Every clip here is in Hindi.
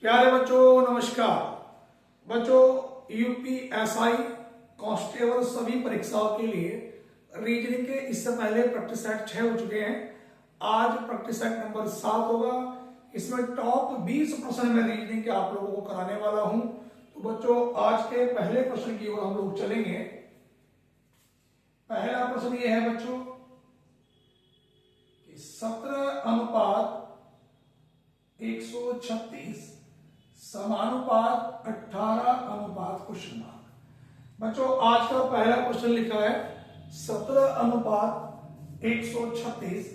प्यारे बच्चों नमस्कार। बच्चों यूपीएसआई कांस्टेबल सभी परीक्षाओं के लिए रीजनिंग के इससे पहले प्रैक्टिस सेट 6 हो चुके हैं। आज प्रैक्टिस सेट नंबर 7 होगा। इसमें टॉप 20 प्रश्न में रीजनिंग के आप लोगों को कराने वाला हूं। तो बच्चों आज के पहले प्रश्न की ओर हम लोग चलेंगे। पहला प्रश्न ये है बच्चों कि 17:136 समानुपात 18:, क्वेश्चन मार्क। बच्चों आज का पहला क्वेश्चन लिखा है 17:136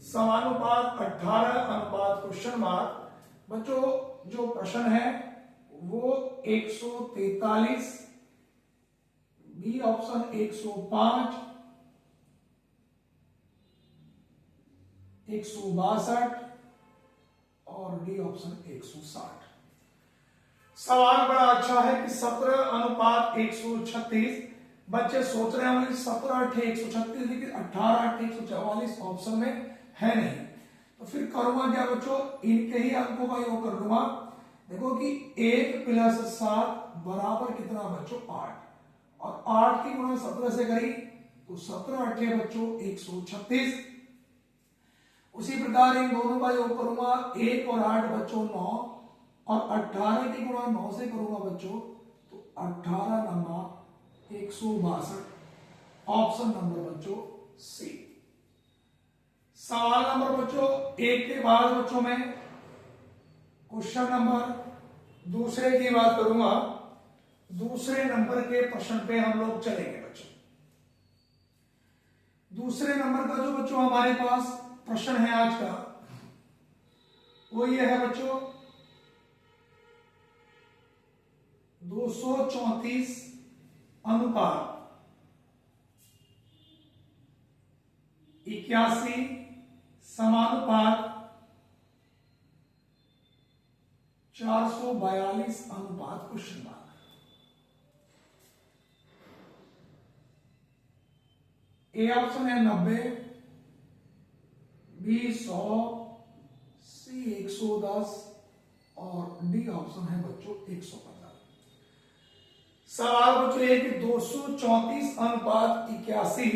समानुपात 18:, क्वेश्चन मार्क। बच्चों जो प्रश्न है वो 143, बी ऑप्शन 105, 162 और डी ऑप्शन 160। सवाल बड़ा अच्छा है कि 17:136। बच्चे सोच रहे होंगे 17/8 136 लेकिन 18/8 144 ऑप्शन में है नहीं, तो फिर करूंगा क्या बच्चों, इनके ही अंकों का योग कर लूंगा। देखो कि 1 + 7 बराबर कितना बच्चों 8, और 8 की गुणा 17 से करी तो 17/8 बच्चों 136। उसी प्रकार इन दोनों का योग करूंगा, 1 और 8 बच्चों 9, और 18 की गुणा 9 से करूंगा बच्चों तो 18 नंबर 162, ऑप्शन नंबर बच्चों सी। सवाल नंबर बच्चों 1 के बाद बच्चों में क्वेश्चन नंबर दूसरे की बात करूंगा। दूसरे नंबर के प्रश्न पे हम लोग चलेंगे बच्चों। दूसरे नंबर का जो बच्चों हमारे पास प्रश्न है आज का वो ये है बच्चों 234 अनुपात 81 समानुपात 442 अनुपात, क्वेश्चन मार्क। ए ऑप्शन है 90, बी 100, सी 110 और डी ऑप्शन है बच्चों 150। सवाल बच्चों ये कि 234 अनुपात 81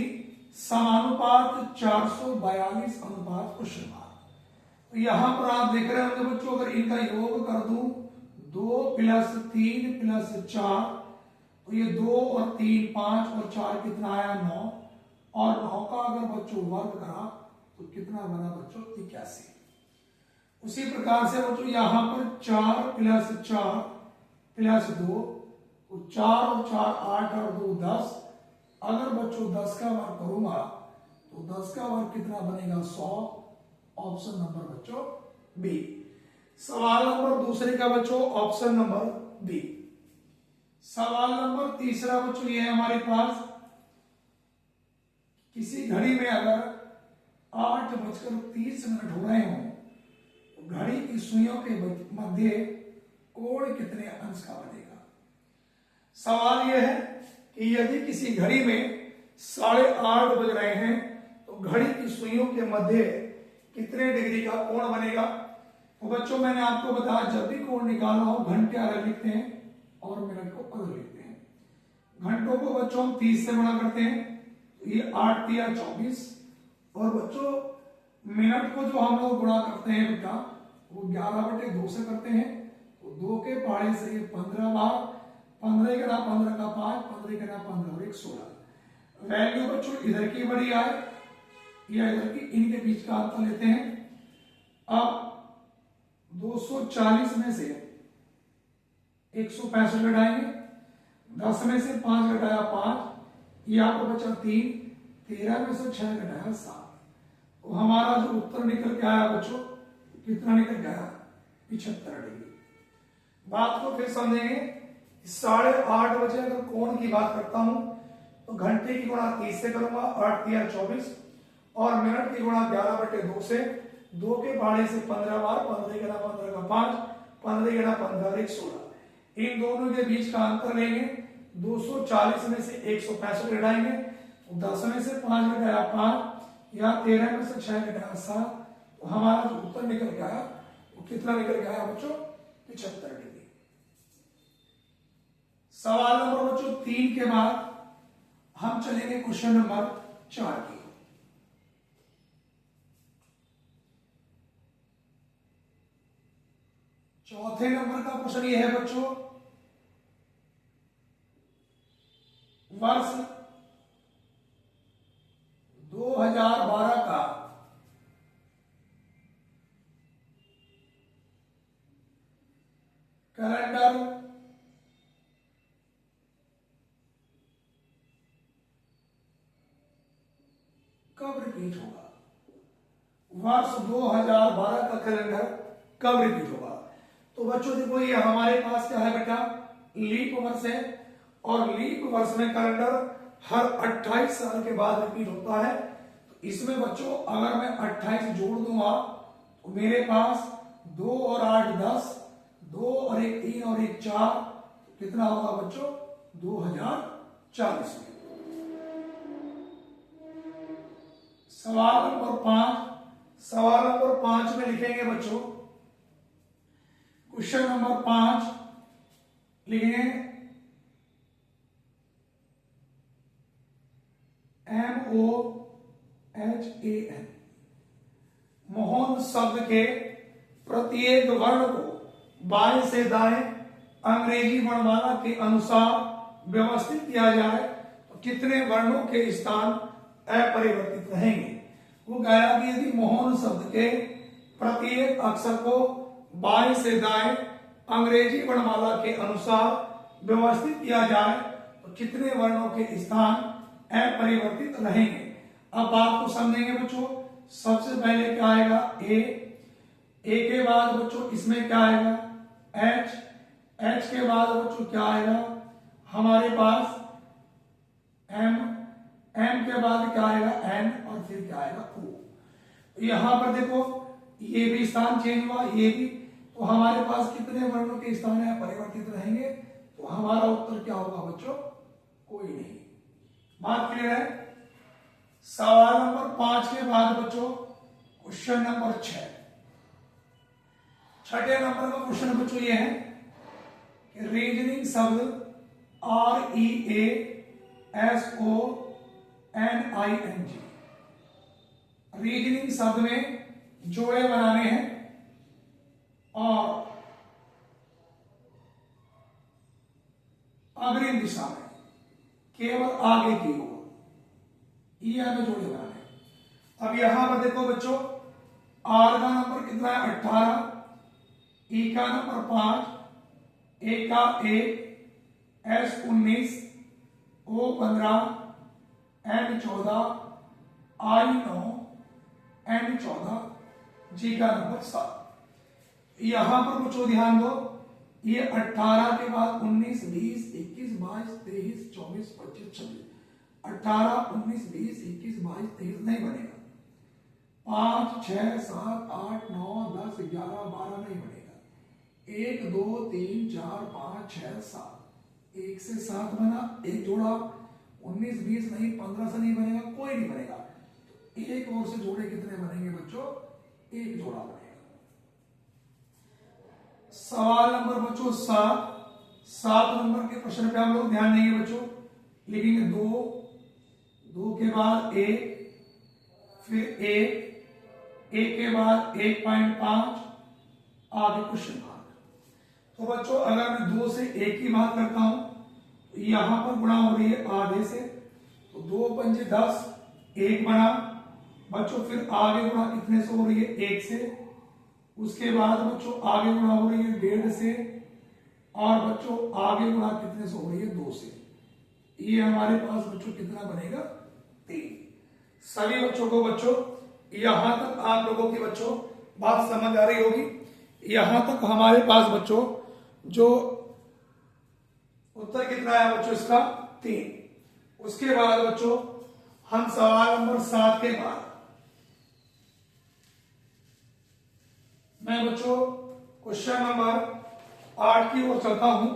समानुपात 442 अनुपात, क्वेश्चन मार्क। तो यहां पर आप देख रहे होंगे बच्चों, अगर इनका योग कर दूं 2 + 3 + 4 तो ये 2 और 3 5 और 4 कितना आया 9, और 9 का अगर बच्चों वर्ग करा तो कितना बना बच्चों 81। उसी प्रकार से बच्चों यहां पर 4 + 4 + 2 तो 4 और 4 8 और 2 10। अगर बच्चों 10 का वर्ग करूंगा तो 10 का वर्ग कितना बनेगा 100, ऑप्शन नंबर बच्चों बी। सवाल नंबर दूसरे का बच्चों ऑप्शन नंबर बी। सवाल नंबर तीसरा बच्चों ये है हमारे पास, किसी घड़ी में अगर 8:30 हो रहे हों तो घड़ी की सुइयों के मध्य कोण कितने अंश का बनेगा। सवाल यह है कि यदि किसी घड़ी में 8:30 बज रहे हैं तो घड़ी की सुइयों के मध्य कितने डिग्री का कोण बनेगा। तो बच्चों मैंने आपको बताया जब भी कोण निकालना हो घंटे अलग लिखते हैं और मिनट को अलग लिखते हैं। घंटों को बच्चों हम 30 से गुणा करते हैं तो ये 8 × 24, और बच्चों मिनट को जो हम लोग गुणा करते हैं बेटा वो 11/2 से करते हैं। तो 2 के पहाड़े से 15 बार, 15 × 15 का 5, 15 × 15 और 1 16। वैल्यू बच्चों इधर की बड़ी आए या इधर की, इनके बीच का अंतर लेते हैं। अब 240 में से 165 घटाएंगे, 10 में से 5 घटाया 5, ये आपको बचा 3, 13 में से 6 घटाया 7। तो हमारा जो उत्तर निकल के आया बच्चों कितना निकल के आया 75 डिग्री। बात को फिर समझेंगे। 8:30 बजे अगर कोण की बात करता हूं तो घंटे की गुणा 30 से करूंगा, 8 × 24, और मिनट की गुणा 11/2 से, 2 के पहाड़े से 15 बार, 15 × 15 का 5, 15 × 15 और 1 16। इन दोनों के बीच का अंतर लेंगे। 240 में से 165 घटाएंगे, 10 में से 5 घटाया 5, या 13 में से 6 घटाया 7। तो हमारा जो उत्तर निकल के आया वो कितना निकल के आया बच्चों 75 डिग्री। सवाल नंबर बच्चों 3 के बाद हम चलेंगे क्वेश्चन नंबर 4 की। चौथे नंबर का क्वेश्चन ये है बच्चों, वर्ष 2012 का कैलेंडर कब रिपीट होगा? वर्ष 2012 का कैलेंडर कब रिपीट होगा? तो बच्चों देखो ये हमारे पास क्या है बेटा, लीप वर्ष है, और लीप वर्ष में कैलेंडर हर 28 साल के बाद रिपीट होता है। तो इसमें बच्चों अगर मैं 28 जोड़ दूंगा तो मेरे पास 2 और 8 10, 2 और 1 3 और 1 4, कितना होगा बच्चों? 2040 में। सवाल नंबर 5 में लिखेंगे बच्चों, क्वेश्चन नंबर 5 लिखेंगे MOHAN। मोहन शब्द के प्रत्येक वर्ण को बाएं से दाएं अंग्रेजी वर्णमाला के अनुसार व्यवस्थित किया जाए तो कितने वर्णों के स्थान अपरिवर्तित रहेंगे? वो गया कि यदि मोहन शब्द के प्रत्येक अक्षर को बाएं से दाएं अंग्रेजी वर्णमाला के अनुसार व्यवस्थित किया जाए तो कितने वर्णों के स्थान अपरिवर्तित रहेंगे? अब बात को समझेंगे बच्चों। सबसे पहले क्या आएगा? ए के बाद बच्चों इसमें क्या आएगा? एच के बाद बच्चों क्या आएगा? हमारे पास एम के बाद क्या आएगा? एन, और फिर क्या आएगा? ओ। यहां पर देखो ये भी स्थान चेंज हुआ, ये भी, तो हमारे पास कितने वर्णों के स्थान है परिवर्तित रहेंगे? तो हमारा उत्तर क्या होगा बच्चों? कोई नहीं। बात क्लियर है? सवाल नंबर 5 के बाद बच्चों क्वेश्चन नंबर 6। छठे नंबर का क्वेश्चन बच्चों ये है कि रीजनिंग शब्द REASONING, रीजनिंग शब्द में जोड़े बनाने हैं और अग्रिम दिशा में केवल आगे की ओर, ये हमें जोड़े बनाने हैं। अब यहां पर देखो बच्चों, आर का नंबर कितना है? 18, ई का नंबर 5, ए का 1, एस 19, ओ 15, एन 14, आई 9, एन 14, जी का नंबर 7। यहां पर बच्चों ध्यान दो, ये 18 के बाद 19 20 21 22 23 24 25 26, 18 19 20 21 22 23 नहीं बनेगा। 5 6 7 8 9 10 11 12 नहीं बनेगा। 1 2 3 4 5 6 7, 1 से 7 बना, एक जोड़ा। 19 20 नहीं, 15 से नहीं बनेगा, कोई नहीं बनेगा। तो एक और से जोड़े कितने बनेंगे बच्चों? एक जोड़ा बनेगा। सवाल नंबर बच्चों 7 नंबर के प्रश्न पे हम लोग ध्यान देंगे बच्चों। लिखेंगे 2 के बाद 1, फिर 1 के बाद 1.5, आगे क्वेश्चन मार्क। तो बच्चों अगर मैं 2 से 1 की बात करता हूं तो यहां पर गुणा हो रही है आधे से, तो 2 पंजे 10, 1 बना बच्चों। फिर आगे गुणा कितने से हो रही है? 1 से। उसके बाद बच्चों आगे गुणा हो रही है 1.5 से, और बच्चों आगे गुणा कितने से हो रही है? 2 से। ये हमारे पास बच्चों कितना बनेगा? 3। सभी बच्चों को बच्चों यहां तक आप लोगों की बच्चों बात समझ आ रही होगी। यहां तक हमारे पास बच्चों जो उत्तर कितना है बच्चों इसका? 3। उसके बाद बच्चों हम सवाल नंबर 7 के बाद मैं बच्चों क्वेश्चन नंबर 8 की ओर चलता हूं।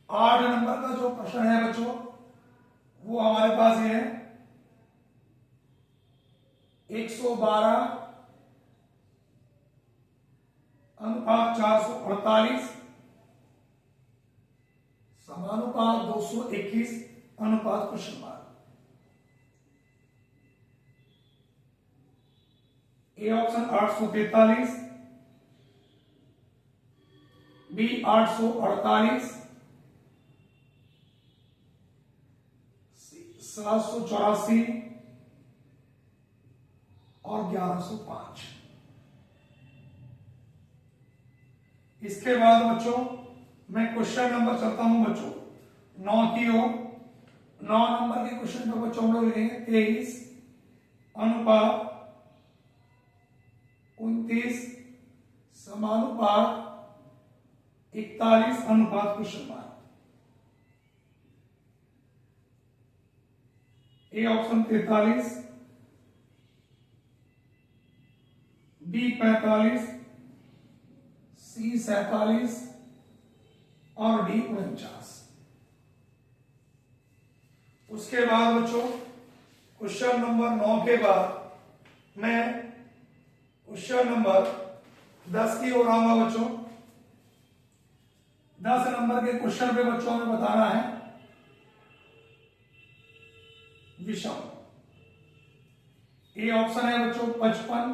8 नंबर का जो प्रश्न है बच्चों वो हमारे पास ये है, 112 अनुपात 448 समानुपात 221 अनुपात question mark. A option 843, B 848, 784 और 1105। इसके बाद बच्चों मैं क्वेश्चन नंबर चलता हूं बच्चों 9 की ओर। 9 नंबर के क्वेश्चन पर बच्चों हम लोग लेंगे 23 अनुपात 29 समानुपात 41 अनुपात question mark. A option 43, B 45, C 47 और डी 49। उसके बाद बच्चों क्वेश्चन नंबर 9 के बाद मैं क्वेश्चन नंबर 10 की ओर आऊंगा बच्चों। 10 नंबर के क्वेश्चन पे बच्चों हमें बताना है विषम। ए ऑप्शन है बच्चों 55,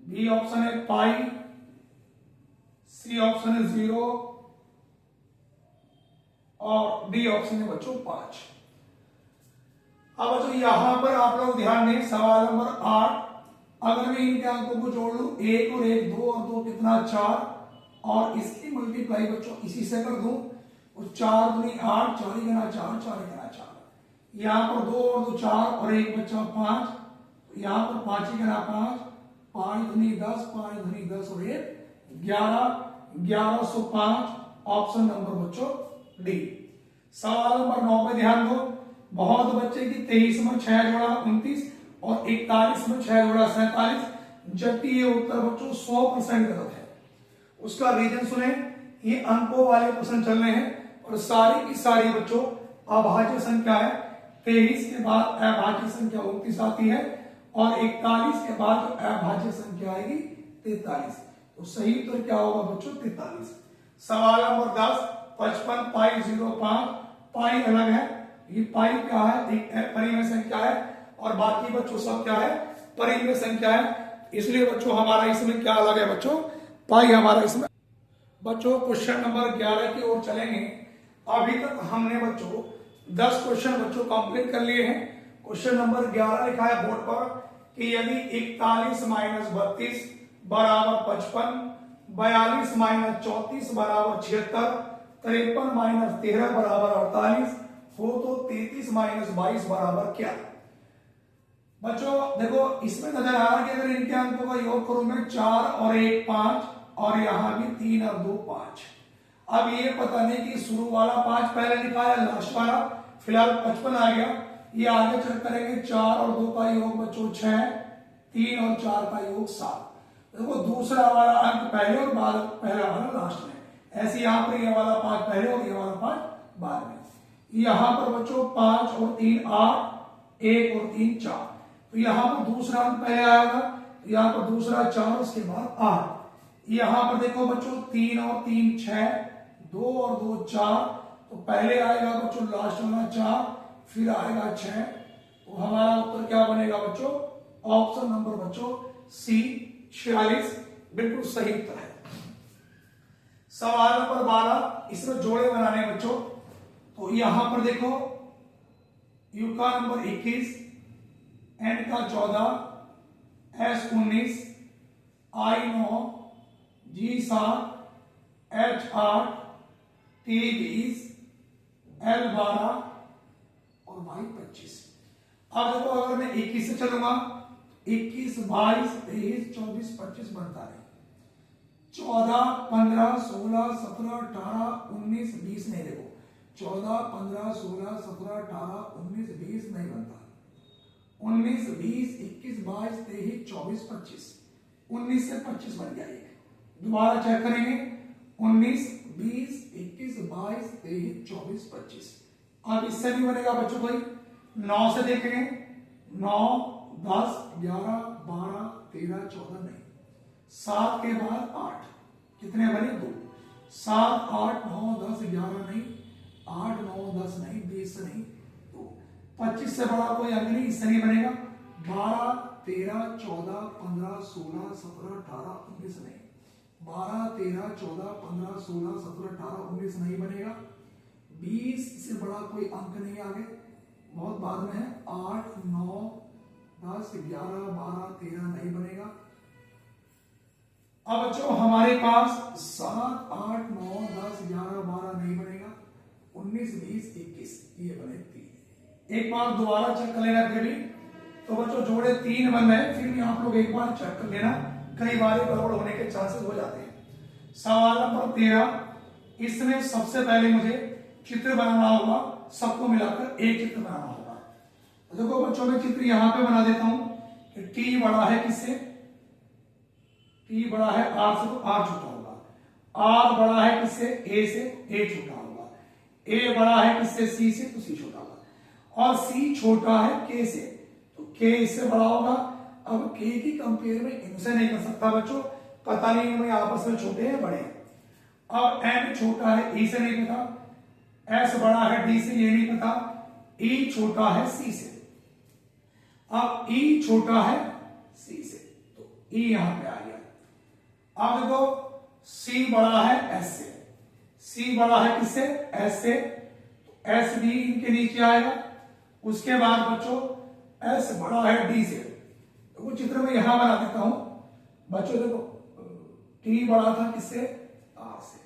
बी ऑप्शन है पाई, सी ऑप्शन है 0 और डी ऑप्शन है बच्चों 5। अब बच्चों यहां पर आप लोग ध्यान दें, सवाल नंबर 8, अगर मैं इनके अंकों को जोड़ लूं 1 और 1 2 और 2 कितना 4 और इसकी मल्टीप्लाई बच्चों इसी से कर दूं, 4 दूनी 8, 4 ही गना 4, 4 ही गना 4। यहां पर 2 और 2 4 और 1 बच्चा 5, यहां पर 5 ही गना 5, 5 दूनी 10, 5 दूनी 10 और 1 11, 1105 ऑप्शन नंबर बच्चों डी। सवाल नंबर 9 पे ध्यान दो। बहुत बच्चे की 23 में 6 जोड़ा 29 और 41 में 6 जोड़ा 47, जबकि ये उत्तर बच्चों 100% गलत है। उसका रीजन सुने, ये अंकों वाले प्रश्न चल रहे हैं और सारी की सारी बच्चों अभाज्य संख्या है। 23 के बाद अभाज्य संख्या 29 आती है और 41 के बाद जो अभाज्य संख्या आएगी 43। तो सही उत्तर क्या होगा बच्चों 43। सवाल नंबर 10, 55 पाई 05, पाई अलग है, ये पाई क्या है एक परिमेय संख्या है और बाकी बच्चों सब क्या है परिमेय संख्या है, इसलिए बच्चों हमारा इसमें क्या अलग है बच्चों पाई हमारा इसमें। बच्चों क्वेश्चन नंबर 11 की ओर चलेंगे। अभी तक हमने बच्चों 10 क्वेश्चन बच्चों कंप्लीट कर लिए हैं। क्वेश्चन नंबर 11 लिखा है बोर्ड पर कि यदि 41 माइनस 32 बराबर 55, 42 माइनस 34 बराबर 76, 53 माइनस 13 बराबर 48 हो तो 33 माइनस 22 बराबर क्या। बच्चों देखो इसमें नजर आ रहा है कि अगर इनके अंकों का योग करूं मैं 4 और 1 5 और यहां भी 3 और 2 5। अब ये पता नहीं कि शुरू वाला 5 पहले लिखा है लास्ट वाला, फिलहाल 55 आ गया। ये आगे चेक करेंगे 4 और 2 का योग बच्चों 6, 3 और 4 का योग 7। देखो दूसरा वाला अंक पहले और बाद पहला वाला लास्ट में, ऐसे यहां पर ये वाला 5 पहले और ये वाला 5 बाद में। यहां पर बच्चों 5 और 3 8, 1 और 3 4, तो यहां पर दूसरा अंक पहले आएगा, यहां पर दूसरा 4 उसके बाद 8। यहां पर देखो बच्चों 3 और 3 6, 2 और 2 4, तो पहले आएगा बच्चों लास्ट वाला 4, फिर आएगा 6। तो हमारा उत्तर क्या बनेगा बच्चों ऑप्शन नंबर बच्चों सी 46 बिल्कुल सही उत्तर है। सवाल नंबर 12, इसमें जोड़े बनाने बच्चों। तो यहां पर देखो यू का नंबर 21, एन का 14, एस 19, आई 9, जी 7, एच 8, टी 20, एल 12 और वाई 25। अब देखो अगर मैं 21 से चलूंगा 21 22 23 24 25 बनता है, 14 15 16 17 18 19 20 नहीं, देखो 14 15 16 17 18 19 20 नहीं बनता, 19 20 21 22 23 24 25, 19 से 25 बन गया। दोबारा चेक करेंगे 19 20 21 22 23 24 25। अब इससे भी बनेगा बच्चों कोई 9 से देखेंगे 9 10 11 12 13 14 नहीं, 7 के बाद 8, कितने बने 2, 7 8 9 10 11 नहीं, 8 9 10 नहीं, 20 नहीं, तो 25 से बड़ा कोई अंक नहीं, इससे नहीं बनेगा। 12 13 14 15 16 17 18 19 नहीं, 12 13 14 15 16 17 18 19 नहीं बनेगा। 20 से बड़ा कोई अंक नहीं आगे, बहुत बाद में है। 8 9 10 11 12 13 नहीं बनेगा। अब बच्चों हमारे पास 7 8 9 10 11 12 नहीं बनेगा। 19 20 21 ये बने 3। एक बार दोबारा चेक कर लेना फिर भी, तो बच्चों जोड़े 3 बन रहे, फिर भी आप लोग एक बार चेक कर लेना, कई बार गड़बड़ होने के चांसेस हो जाते हैं। सवाल नंबर 13, इसमें सबसे पहले मुझे चित्र बनाना होगा, सबको मिलाकर एक चित्र बनाना होगा। तो देखो बच्चों मैं चित्र यहां पे बना देता हूं कि टी बड़ा है किससे, टी बड़ा है आर से, तो आर छोटा होगा। आर बड़ा है किससे, ए से, ए छोटा होगा। ए बड़ा है किससे, सी से, तो सी छोटा होगा। और सी छोटा है के से, तो के इससे बड़ा होगा। अब के की कंपेयर में इनसे नहीं कर सकता बच्चों, पता नहीं इनमें आपस में छोटे हैं बड़े हैं। अब एन छोटा है ई से, नहीं पता। एस बड़ा है डी से, ये नहीं पता। ई छोटा है सी से। अब ई छोटा है सी से, तो ई यहां पे आ गया। अब देखो सी बड़ा है एस से, सी बड़ा है किससे, एस से, तो एस भी इनके नीचे आएगा। उसके बाद बच्चों एस बड़ा है डी से, तो वो चित्र में यहां बना देता हूं बच्चों। देखो टी बड़ा था किससे, आर से,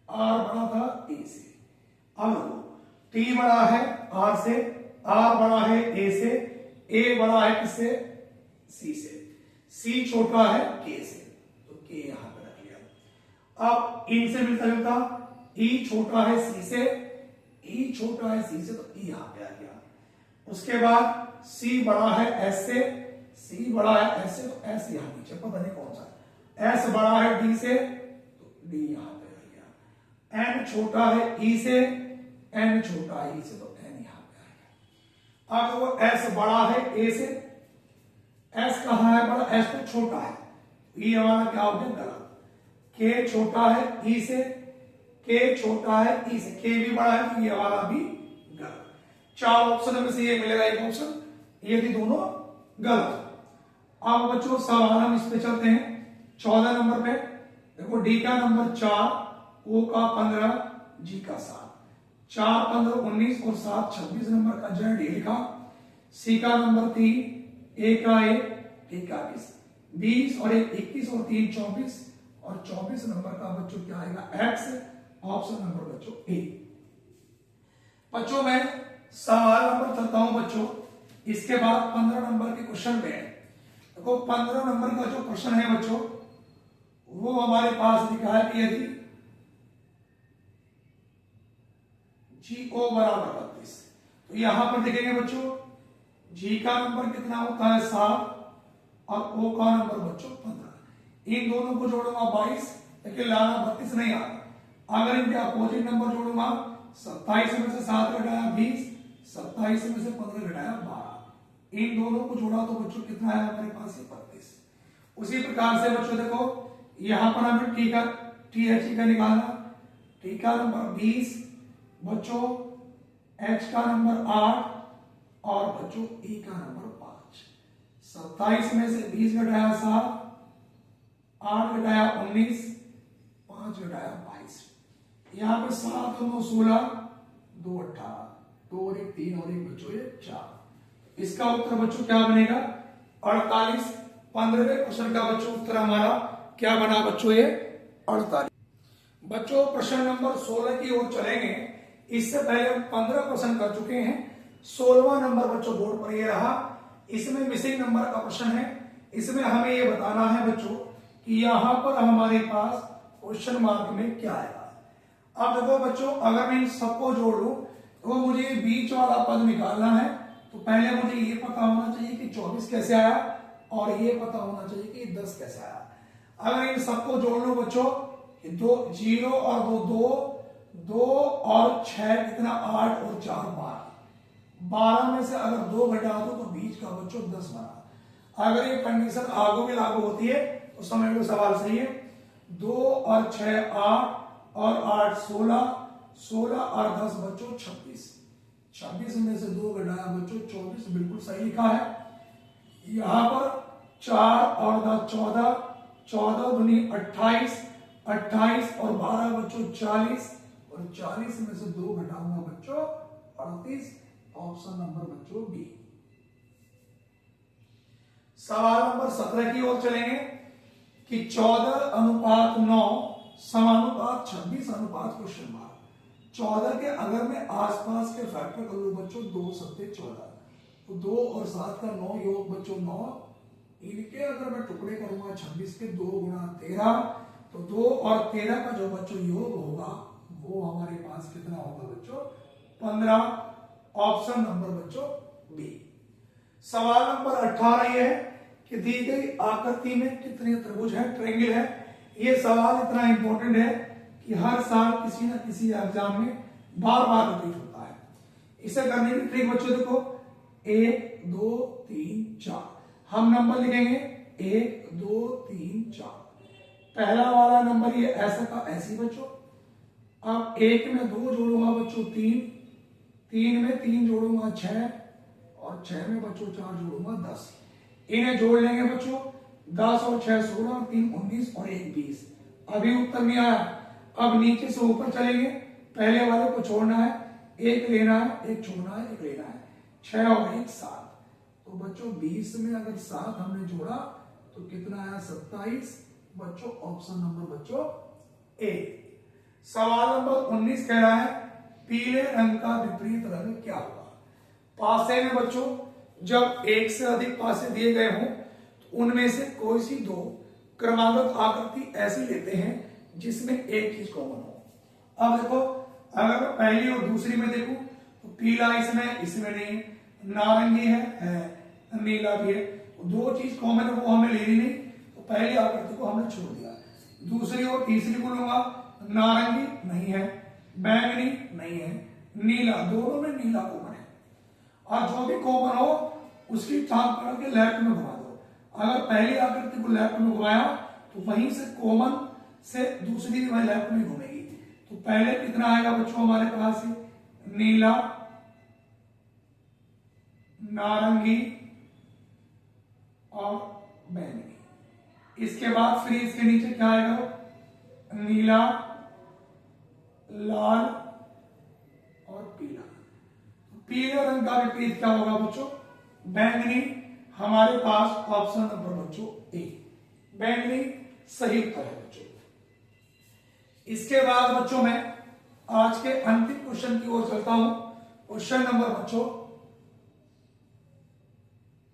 आर बड़ा था ए से। अब टी बड़ा है आर से, आर बड़ा है ए से, ए बड़ा है किससे, सी से, सी छोटा है के से, तो के यहां पे रख लिया। अब इनसे मिलता जुलता ई छोटा है सी से, ई छोटा है सी से, तो ई यहां पे आ गया। उसके बाद सी बड़ा है एस से, सी बड़ा है एस से, तो एस यहां नीचे, पता नहीं कौन सा। एस बड़ा है डी से, तो डी यहां पे आ गया। एन छोटा है ई से, एन छोटा है ई से, तो एन यहां पे आ गया। अब वो एस बड़ा है ए से, एस कहां है बड़ा, एस तो छोटा है, ई हमारा क्या हो गया गलत। के छोटा है ई से, के छोटा है ई से, के भी बड़ा है, तो ये वाला भी गलत। 4 ऑप्शन में से ये मिलेगा एक ऑप्शन, ये भी दोनों गलत। अब बच्चों सवाल हम इस पे चलते हैं 14 नंबर पे। देखो डी का नंबर 4, ओ का 15, जी का 7। 4 15 19 और 7 26 नंबर का जड़ डी लिखा। सी का नंबर 3, ए का 1, डी का 20, 20 और 1 21 और 3 24, और 24 नंबर का बच्चों क्या आएगा एक्स, ऑप्शन नंबर बच्चों ए। बच्चों मैं सवाल नंबर चलता हूं बच्चों, इसके बाद 15 नंबर के क्वेश्चन पे। देखो 15 नंबर का जो क्वेश्चन है बच्चों, वो हमारे पास लिखा है कि यदि जी ओ बराबर 32, तो यहां पर देखेंगे बच्चों जी का नंबर कितना होता है 7 और ओ का नंबर बच्चों 15। इन दोनों को जोड़ूंगा 22, लेकिन लाना 32 नहीं आ रहा। अगर इनके अपोजिट नंबर जोड़ूंगा 27 में से 7 घटाया 20, 27 में से 15 घटाया 12, इन दोनों को जोड़ा तो बच्चों कितना है हमारे पास, ये 32। उसी प्रकार से बच्चों देखो यहां पर हमें टी का निकालना। टी का नंबर 20 बच्चों, एच का नंबर 8 और बच्चों ई का नंबर 5। 27 में से 20 घटाया 7, 8 घटाया 19, 5 घटाया 22। यहां पे 7 और 9 16, 2 18, 2 और 1 3 और 1 बच्चों ये 4। इसका उत्तर बच्चों क्या बनेगा 48। 15वें क्वेश्चन का बच्चों उत्तर हमारा क्या बना बच्चों, ये 48। बच्चों प्रश्न नंबर 16 की ओर चलेंगे। इससे पहले हम 15 क्वेश्चन कर चुके हैं। 16वां नंबर बच्चों बोर्ड पर ये रहा। इसमें मिसिंग नंबर का प्रश्न है। इसमें हमें ये बताना है बच्चों कि यहां पर हमारे पास क्वेश्चन मार्क में क्या आएगा। अब देखो बच्चों अगर मैं इन सबको जोड़ लूं तो मुझे बीच वाला पद निकालना है। तो पहले मुझे ये पता होना चाहिए कि 24 कैसे आया और ये पता होना चाहिए कि 10 कैसे आया। अगर इन सबको जोड़ लो बच्चों, 2 0 और 2 2 और 6 कितना 8 और 4 12। 12 में से अगर 2 घटा दो तो बीच का बच्चों 10 बना। अगर ये कंडीशन आगू भी लागू होती है तो समझ लो सवाल सही है। 2 और 6 8 और 8 16, 16 और 10 बच्चों 26, 26 में से 2 घटाया बच्चों 24, बिल्कुल सही लिखा है। यहां पर 4 और 10 14, 14 दूनी 28, 28 और 12 बच्चों 40, और 40 में से 2 घटाऊंगा बच्चों 38। ऑप्शन नंबर बच्चों बी। सवाल नंबर 17 की ओर चलेंगे कि 14:9 समानुपात 26:? 14 के अगर मैं आसपास के फैक्टर कर लूं बच्चों, 2 7 14, तो 2 और 7 का 9 योग बच्चों 9, इनके अगर मैं टुकड़े करूंगा 26 के 2 गुणा 13, तो 2 और 13 का जो बच्चों योग होगा वो हमारे पास कितना होगा बच्चों 15। ऑप्शन नंबर बच्चों बी। सवाल नंबर 18 ये है कि दी गई आकृति में कितने त्रिभुज हैं, ट्रायंगल है। ये सवाल इतना इंपॉर्टेंट है कि हर साल किसी न किसी एग्जाम में बार बार रिपीट होता है। इसे करने की ट्रिक बच्चों देखो, 1 2 3 4 हम नंबर लिखेंगे 1 2 3 4। पहला वाला नंबर ये ऐसा का ऐसी बच्चों। अब 1 में 2 जोड़ूंगा बच्चों 3, 3 में 3 जोड़ूंगा 6, और 6 में बच्चों 4 जोड़ूंगा 10। इन्हें जोड़ लेंगे बच्चों, 10 और 6 16 और 3 19 और 1 20। अभी उत्तर नहीं आया। अब नीचे से ऊपर चलेंगे, पहले वाले को छोड़ना है, 1 लेना है, 1 छोड़ना है, 1 लेना है, 6 और 1 7। तो बच्चों 20 में अगर 7 हमने जोड़ा तो कितना आया 27 बच्चों। ऑप्शन नंबर बच्चों ए। सवाल नंबर 19 कह रहा है पीले रंग का विपरीत रंग क्या होगा? पासे में बच्चों जब एक से अधिक पासे दिए गए हों तो उनमें से कोई सी 2 क्रमागत आकृति ऐसी लेते हैं जिसमें एक चीज कॉमन हो। अब देखो, अगर मैं पहली और दूसरी में देखूं तो पीला इसमें नहीं, नारंगी है, नीला भी है, तो 2 चीज कॉमन है वो हमें लेनी नहीं, तो पहली आकृति को हमने छोड़ दिया। दूसरी और तीसरी को लूंगा, नारंगी नहीं है, बैंगनी नहीं है, नीला, दोनों में नीला कॉमन है। और जो भी कॉमन हो उसकी चाप पकड़ के लेफ्ट में घुमा दो। अगर पहली आकृति को लेफ्ट में घुमाया तो वहीं से कॉमन से दूसरी भी वही लेफ्ट में घूमेगी। तो पहले कितना आएगा बच्चों हमारे पास नीला, नारंगी और बैंगनी। इसके बाद फिर इसके नीचे क्या आएगा? नीला, लाल और पीला। पीले रंग का विपरीत क्या होगा बच्चों? बैंगनी। हमारे पास ऑप्शन नंबर बच्चों ए, बैंगनी सही उत्तर है बच्चों। इसके बाद बच्चों मैं आज के अंतिम क्वेश्चन की ओर चलता हूं। क्वेश्चन नंबर बच्चों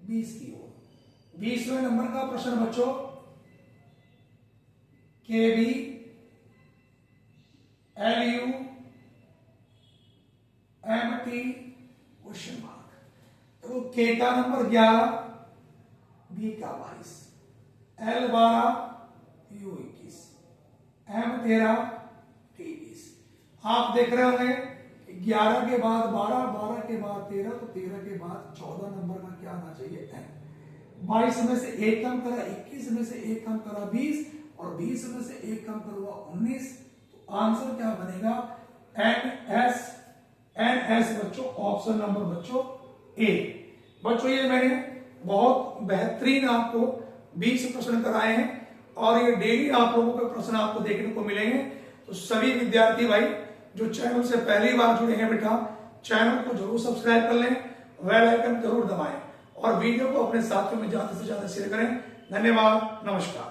20 की ओर। 20वें नंबर का प्रश्न बच्चों KB LU MT question mark. तो K का नंबर 11, B का 22, L 12, U 21, M 13, T 20। आप देख रहे होंगे 11 के बाद 12, 12 के बाद 13, तो 13 के बाद 14 नंबर का क्या आना चाहिए? M। 22 में से 1 कम करा 21, में से 1 कम करा 20, और 20 में से 1 कम करूंगा 19, तो आंसर क्या बनेगा? NS बच्चों। ऑप्शन नंबर बच्चों ए। बच्चों ये मैंने बहुत बेहतरीन आपको 20 प्रश्न कराए हैं और ये डेली आप लोगों के प्रश्न आपको देखने को मिलेंगे। तो सभी विद्यार्थी भाई जो चैनल से पहली बार जुड़े हैं बेटा, चैनल को जरूर सब्सक्राइब कर लें, बेल आइकन जरूर दबाएं और वीडियो को अपने साथियों में ज्यादा से ज्यादा शेयर करें। धन्यवाद, नमस्कार।